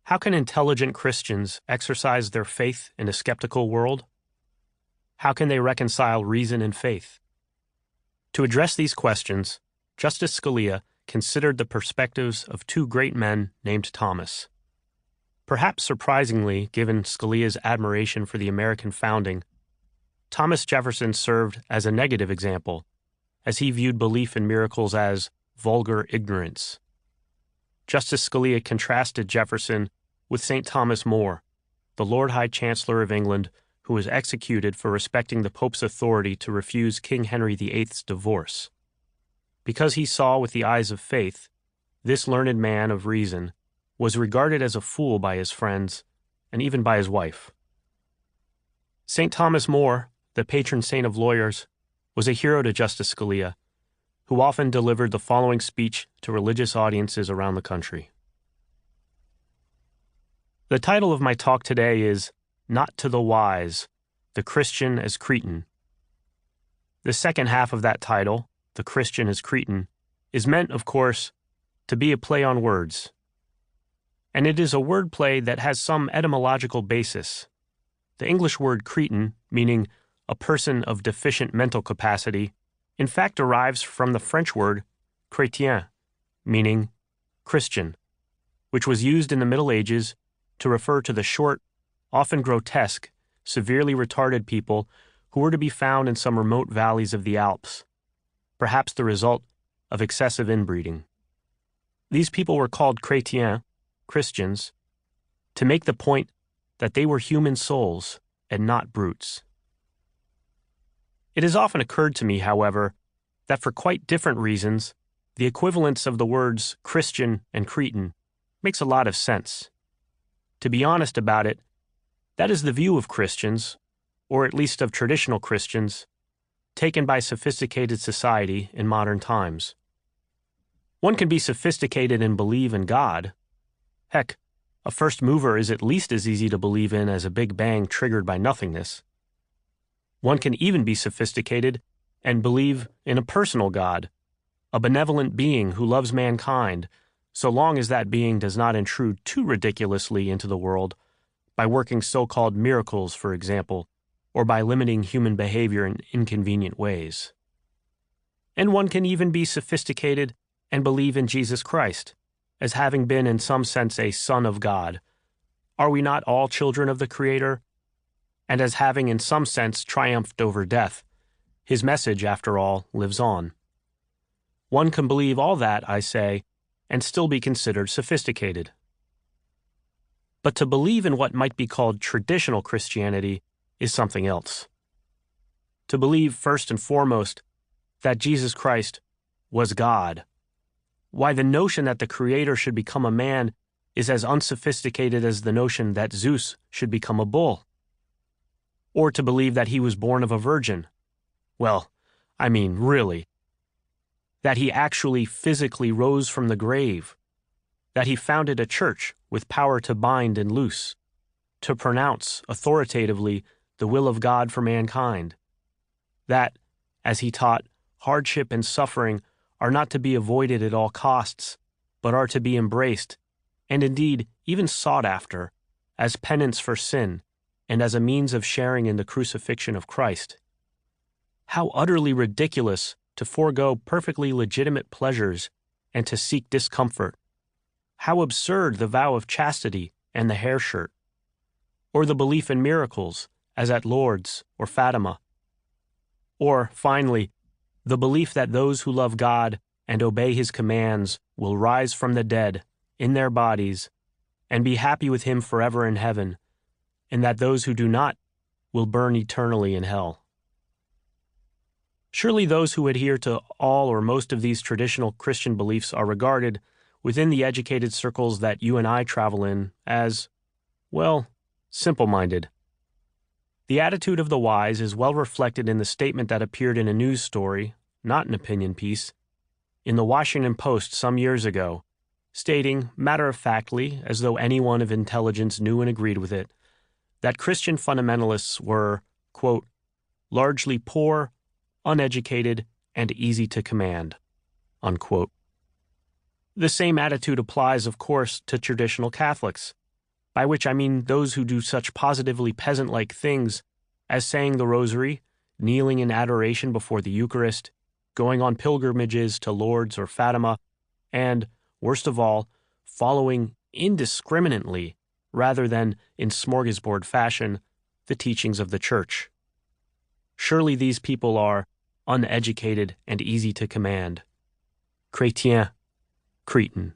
How can intelligent Christians exercise their faith in a skeptical world? How can they reconcile reason and faith? To address these questions, Justice Scalia considered the perspectives of two great men named Thomas. Perhaps surprisingly, given Scalia's admiration for the American founding, Thomas Jefferson served as a negative example, as he viewed belief in miracles as vulgar ignorance. Justice Scalia contrasted Jefferson with St. Thomas More, the Lord High Chancellor of England, who was executed for respecting the Pope's authority to refuse King Henry VIII's divorce. Because he saw with the eyes of faith, this learned man of reason was regarded as a fool by his friends and even by his wife. St. Thomas More, the patron saint of lawyers, was a hero to Justice Scalia, who often delivered the following speech to religious audiences around the country. The title of my talk today is Not to the Wise, the Christian as Cretin. The second half of that title, The Christian as Cretin, is meant, of course, to be a play on words. And it is a wordplay that has some etymological basis. The English word Cretin, meaning a person of deficient mental capacity, in fact derives from the French word chrétien, meaning Christian, which was used in the Middle Ages to refer to the short, often grotesque, severely retarded people who were to be found in some remote valleys of the Alps, perhaps the result of excessive inbreeding. These people were called chrétiens, Christians, to make the point that they were human souls and not brutes. It has often occurred to me, however, that for quite different reasons, the equivalence of the words Christian and Cretin makes a lot of sense. To be honest about it, that is the view of Christians, or at least of traditional Christians, taken by sophisticated society in modern times. One can be sophisticated and believe in God. Heck, a first mover is at least as easy to believe in as a Big Bang triggered by nothingness. One can even be sophisticated and believe in a personal God, a benevolent being who loves mankind, so long as that being does not intrude too ridiculously into the world by working so-called miracles, for example, or by limiting human behavior in inconvenient ways. And one can even be sophisticated and believe in Jesus Christ, as having been in some sense a Son of God. Are we not all children of the Creator? And as having in some sense triumphed over death, his message, after all, lives on. One can believe all that, I say, and still be considered sophisticated. But to believe in what might be called traditional Christianity is something else. To believe, first and foremost, that Jesus Christ was God. Why, the notion that the Creator should become a man is as unsophisticated as the notion that Zeus should become a bull. Or to believe that he was born of a virgin. Well, I mean, really. That he actually physically rose from the grave. That he founded a church with power to bind and loose, to pronounce authoritatively the will of God for mankind. That, as he taught, hardship and suffering are not to be avoided at all costs, but are to be embraced, and indeed even sought after, as penance for sin, and as a means of sharing in the crucifixion of Christ. How utterly ridiculous to forego perfectly legitimate pleasures and to seek discomfort. How absurd the vow of chastity and the hair shirt. Or the belief in miracles, as at Lourdes or Fatima. Or, finally, the belief that those who love God and obey His commands will rise from the dead in their bodies and be happy with Him forever in heaven, and that those who do not will burn eternally in hell. Surely those who adhere to all or most of these traditional Christian beliefs are regarded, within the educated circles that you and I travel in, as, well, simple-minded. The attitude of the wise is well reflected in the statement that appeared in a news story, not an opinion piece, in the Washington Post some years ago, stating, matter-of-factly, as though anyone of intelligence knew and agreed with it, that Christian fundamentalists were, quote, largely poor, uneducated, and easy to command, unquote. The same attitude applies, of course, to traditional Catholics, by which I mean those who do such positively peasant-like things as saying the rosary, kneeling in adoration before the Eucharist, going on pilgrimages to Lourdes or Fatima, and, worst of all, following indiscriminately, rather than in smorgasbord fashion, the teachings of the Church. Surely these people are uneducated and easy to command. Chrétien, Cretan.